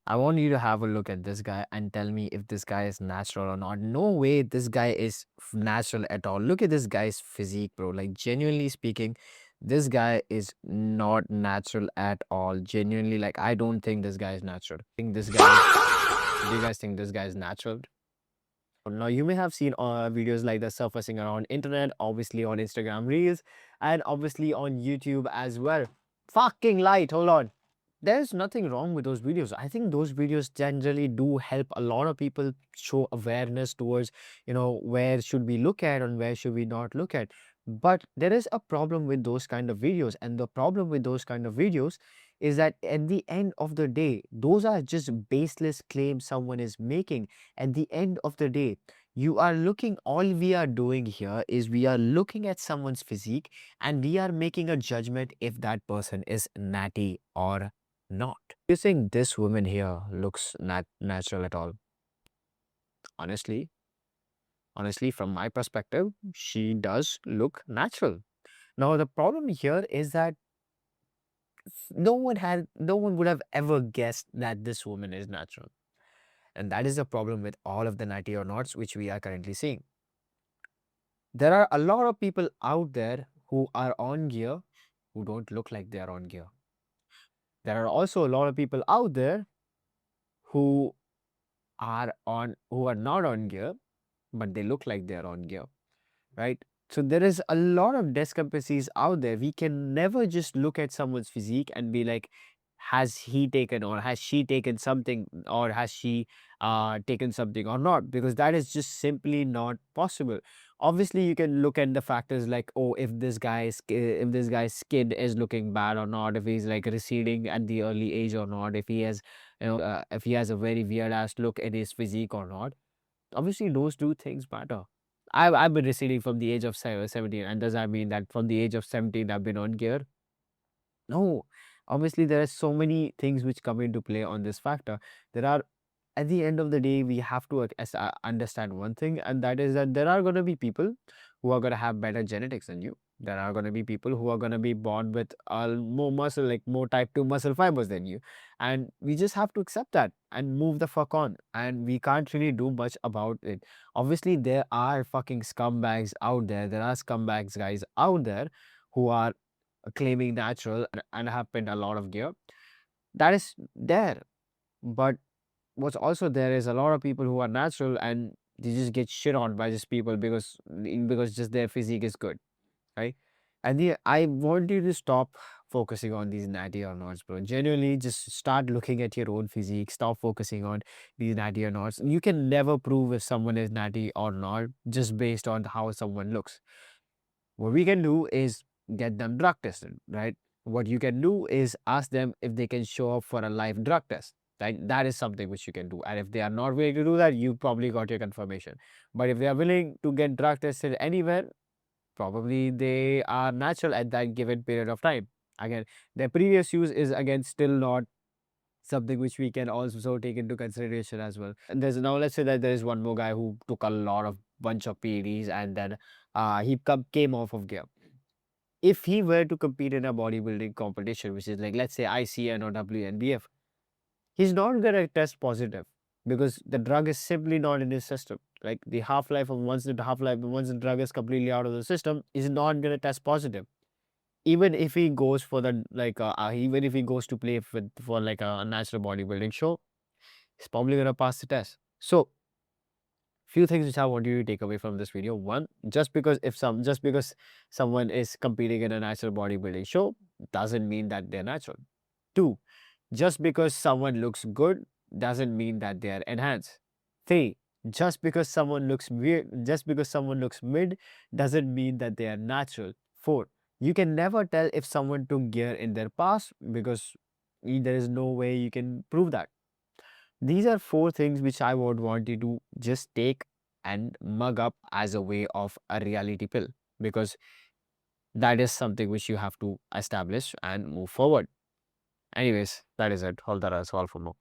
I want you to have a look at this guy and tell me if this guy is natural or not. No way this guy is natural at all. Look at this guy's physique, bro. Like, genuinely speaking, this guy is not natural at all. Genuinely, like, I don't think this guy is natural. Think this guy is, do you guys think this guy is natural? Now, you may have seen videos like this surfacing around internet, obviously on Instagram Reels, and obviously on YouTube as well. Fucking light, hold on. There's nothing wrong with those videos. I think those videos generally do help a lot of people show awareness towards, where should we look at and where should we not look at. But there is a problem with those kind of videos. And the problem with those kind of videos is that at the end of the day, those are just baseless claims someone is making. At the end of the day, all we are doing here is we are looking at someone's physique and we are making a judgment if that person is natty or not. Do you think this woman here looks natural at all? Honestly, honestly, from my perspective, she does look natural. Now, the problem here is that no one would have ever guessed that this woman is natural. And that is the problem with all of the natty or nots which we are currently seeing. There are a lot of people out there who are on gear who don't look like they are on gear. There are also a lot of people out there who who are not on gear, but they look like they're on gear, right? So there is a lot of discrepancies out there. We can never just look at someone's physique and be like, has he taken or has she taken something or has she taken something or not? Because that is just simply not possible. Obviously, you can look at the factors like, oh, if this guy's skin is looking bad or not, if he's like receding at the early age or not, if he has, if he has a very weird ass look in his physique or not. Obviously, those two things matter. I've been receding from the age of 17, and does that mean that from the age of 17 I've been on gear? No. Obviously, there are so many things which come into play on this factor. There are, at the end of the day, we have to understand one thing, and that is that there are going to be people who are going to have better genetics than you. There are going to be people who are going to be born with more muscle, like more type 2 muscle fibers than you. And we just have to accept that and move the fuck on. And we can't really do much about it. Obviously, there are fucking scumbags out there. There are scumbags guys out there who are claiming natural and have pinned a lot of gear. That is there. But what's also there is a lot of people who are natural and they just get shit on by just people because just their physique is good, right? And I want you to stop focusing on these natty or nots, bro. Genuinely, just start looking at your own physique. Stop focusing on these natty or nots. You can never prove if someone is natty or not just based on how someone looks. What we can do is get them drug tested, right? What you can do is ask them if they can show up for a live drug test, right? That is something which you can do. And if they are not willing to do that, you probably got your confirmation. But if they are willing to get drug tested anywhere, probably they are natural at that given period of time. Again, their previous use is again still not something which we can also take into consideration as well. And there's now let's say that there is one more guy who took a lot of bunch of PEDs and then came off of gear. If he were to compete in a bodybuilding competition, which is like let's say ICN or WNBF, he's not gonna test positive because the drug is simply not in his system. Like the half life once the drug is completely out of the system, is not gonna test positive. Even if he goes for the even if he goes to play for like a natural bodybuilding show, he's probably gonna pass the test. So few things which I want you to take away from this video. One, just because someone is competing in a natural bodybuilding show doesn't mean that they're natural. Two, just because someone looks good doesn't mean that they are enhanced. Three, just because someone looks mid doesn't mean that they are natural. Four, you can never tell if someone took gear in their past because there is no way you can prove that. These are four things which I would want you to just take and mug up as a way of a reality pill because that is something which you have to establish and move forward. Anyways, that is it. All that is all for now.